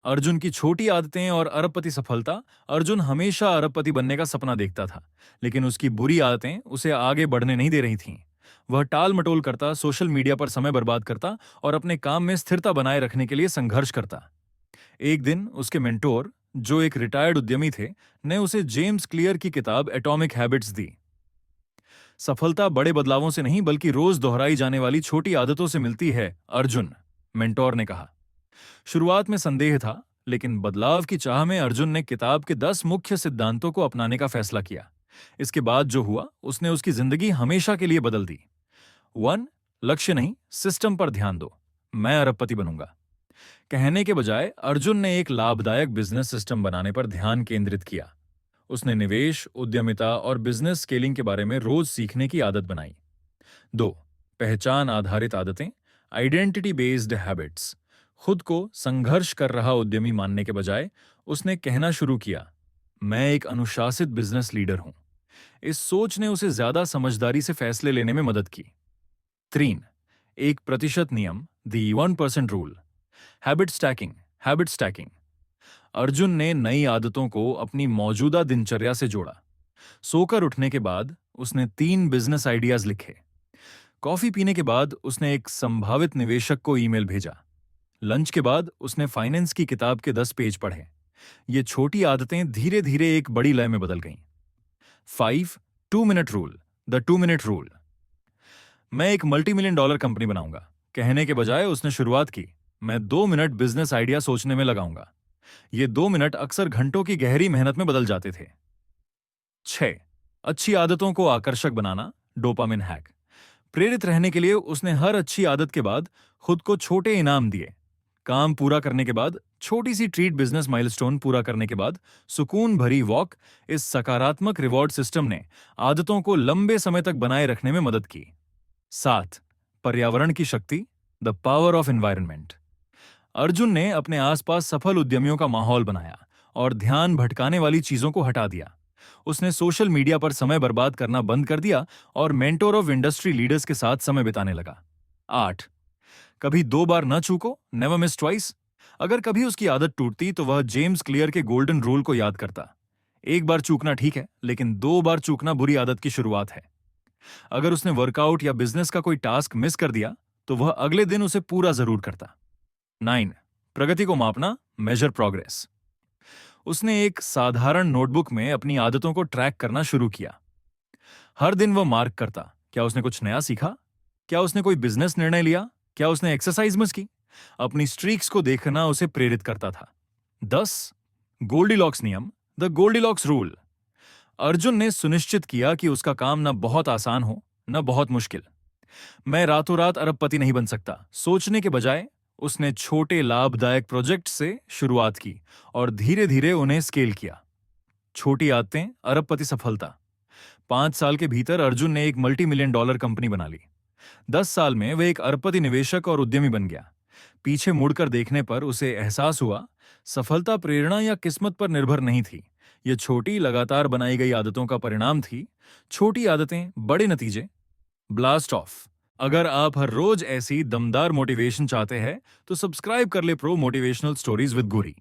अर्जुन की छोटी आदतें और अरबपति सफलता। अर्जुन हमेशा अरबपति बनने का सपना देखता था, लेकिन उसकी बुरी आदतें उसे आगे बढ़ने नहीं दे रही थीं। वह टाल मटोल करता, सोशल मीडिया पर समय बर्बाद करता और अपने काम में स्थिरता बनाए रखने के लिए संघर्ष करता। एक दिन उसके मेंटोर, जो एक रिटायर्ड उद्यमी थे, ने उसे जेम्स क्लियर की किताब एटॉमिक हैबिट्स दी। सफलता बड़े बदलावों से नहीं बल्कि रोज दोहराई जाने वाली छोटी आदतों से मिलती है, अर्जुन, मेंटोर ने कहा। शुरुआत में संदेह था, लेकिन बदलाव की चाह में अर्जुन ने किताब के 10 मुख्य सिद्धांतों को अपनाने का फैसला किया। इसके बाद जो हुआ, उसने उसकी जिंदगी हमेशा के लिए बदल दी। 1. लक्ष्य नहीं, सिस्टम पर ध्यान दो। मैं अरबपति बनूंगा कहने के बजाय अर्जुन ने एक लाभदायक बिजनेस सिस्टम बनाने पर ध्यान केंद्रित किया। उसने निवेश, उद्यमिता और बिजनेस स्केलिंग के बारे में रोज सीखने की आदत बनाई। 2. पहचान आधारित आदतें, आइडेंटिटी बेस्ड हैबिट्स। खुद को संघर्ष कर रहा उद्यमी मानने के बजाय उसने कहना शुरू किया, मैं एक अनुशासित बिजनेस लीडर हूं। इस सोच ने उसे ज्यादा समझदारी से फैसले लेने में मदद की। 3. 1% नियम, the 1% rule. Habit stacking. Arjun ने नई आदतों को अपनी मौजूदा दिनचर्या से जोड़ा। सोकर उठने के बाद उसने 3 बिजनेस आइडियाज लिखे। कॉफी पीने के बाद उसने एक संभावित निवेशक को ईमेल भेजा। लंच के बाद उसने फाइनेंस की किताब के 10 पेज पढ़े। ये छोटी आदतें धीरे धीरे एक बड़ी लय में बदल गईं। 5. 2 minute rule, the 2 minute rule. मैं एक मल्टी मिलियन डॉलर कंपनी बनाऊंगा कहने के बजाय उसने शुरुआत की, मैं 2 मिनट बिजनेस आइडिया सोचने में लगाऊंगा। ये 2 मिनट अक्सर घंटों की गहरी मेहनत में बदल जाते थे। 6. अच्छी आदतों को आकर्षक बनाना, डोपामिन हैक। प्रेरित रहने के लिए उसने हर अच्छी आदत के बाद खुद को छोटे इनाम दिए। काम पूरा करने के बाद छोटी सी ट्रीट, बिजनेस माइलस्टोन पूरा करने के बाद सुकून भरी वॉक। इस सकारात्मक रिवॉर्ड सिस्टम ने आदतों को लंबे समय तक बनाए रखने में मदद की। 7. पर्यावरण की शक्ति, the power of environment. Arjun ने अपने आसपास सफल उद्यमियों का माहौल बनाया और ध्यान भटकाने वाली चीजों को हटा दिया। उसने सोशल मीडिया पर समय बर्बाद करना बंद कर दिया और मेंटोर ऑफ इंडस्ट्री लीडर्स के साथ समय बिताने लगा। 8. कभी 2 बार न चूको, नेवर मिस ट्वाइस। अगर कभी उसकी आदत टूटती तो वह जेम्स क्लियर के गोल्डन रूल को याद करता। एक बार चूकना ठीक है, लेकिन 2 बार चूकना बुरी आदत की शुरुआत है। अगर उसने वर्कआउट या बिजनेस का कोई टास्क मिस कर दिया तो वह अगले दिन उसे पूरा जरूर करता। 9. प्रगति को मापना, मेजर प्रोग्रेस। उसने एक साधारण नोटबुक में अपनी आदतों को ट्रैक करना शुरू किया। हर दिन वह मार्क करता, क्या उसने कुछ नया सीखा, क्या उसने कोई बिजनेस निर्णय लिया, क्या उसने एक्सरसाइज मिस की। अपनी स्ट्रीक्स को देखना उसे प्रेरित करता था। 10. गोल्डीलॉक्स नियम, द गोल्डीलॉक्स रूल। अर्जुन ने सुनिश्चित किया कि उसका काम न बहुत आसान हो न बहुत मुश्किल। मैं रातों रात अरबपति नहीं बन सकता सोचने के बजाय उसने छोटे लाभदायक प्रोजेक्ट से शुरुआत की और धीरे धीरे उन्हें स्केल किया। छोटी आदतें, अरबपति सफलता। 5 साल के भीतर अर्जुन ने एक मल्टी मिलियन डॉलर कंपनी बना ली। 10 साल में वह एक अरबपति निवेशक और उद्यमी बन गया। पीछे मुड़कर देखने पर उसे एहसास हुआ, सफलता प्रेरणा या किस्मत पर निर्भर नहीं थी। यह छोटी, लगातार बनाई गई आदतों का परिणाम थी। छोटी आदतें, बड़े नतीजे। Blast of. अगर आप हर रोज ऐसी दमदार मोटिवेशन चाहते हैं तो सब्सक्राइब कर ले pro motivational stories with Guri.